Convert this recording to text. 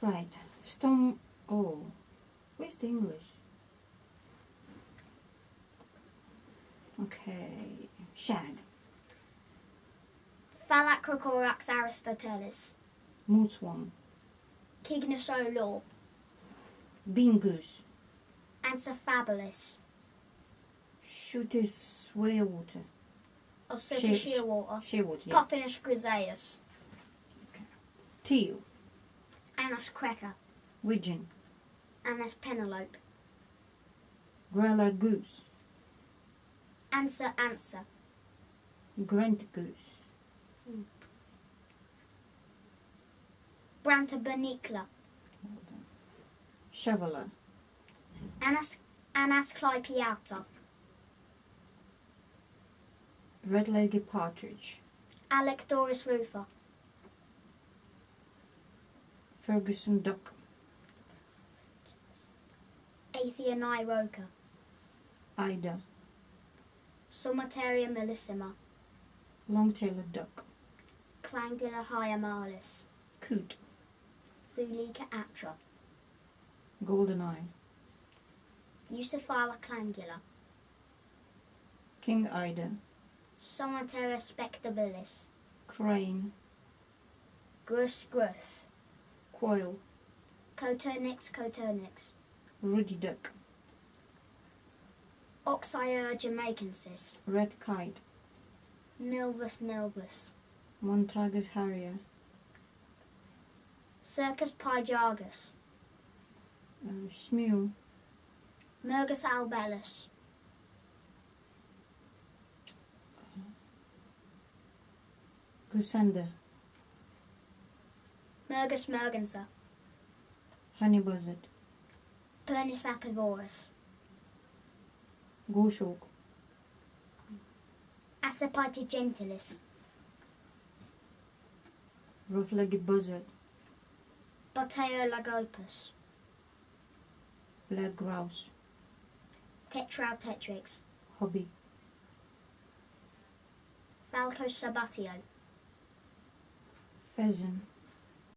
Right. Storm. Oh, where's the English? Okay. Shag. Thalacrocorax aristotelis. Mootswan. Cygnus law. Bean goose. Anthophabalus. Shooter's water. Osseta shearwater. Shearwater, yeah. Puffinus griseus. Teal. Anas cracker. Widgeon. Anas penelope. Grella goose. Ansa. Grant goose. Branta bernicla. Shoveler. Anas clypeata. Red-legged partridge. Alectoris rufa. Ferguson duck. Aethionai roca. Ida. Somateria mellissima. Long-tailed duck. Clangula hyamalis. Coot. Thulica atra. Golden eye. Bucephala clangula. King Ida. Somateria spectabilis. Crane. Grus. Quail. Coturnix. Ruddy duck. Oxyra jamaicensis. Red kite. Milvus. Montagus harrier. Circus pygargus. Shmew. Mergus albellus. Goosander. Mergus merganser. Honey buzzard. Pernis apivorus. Goshawk. Acipite gentilis. Rough-legged buzzard. Boteo lagopus. Black grouse. Tetrix. Hobby. Falco sabatio. Pheasant.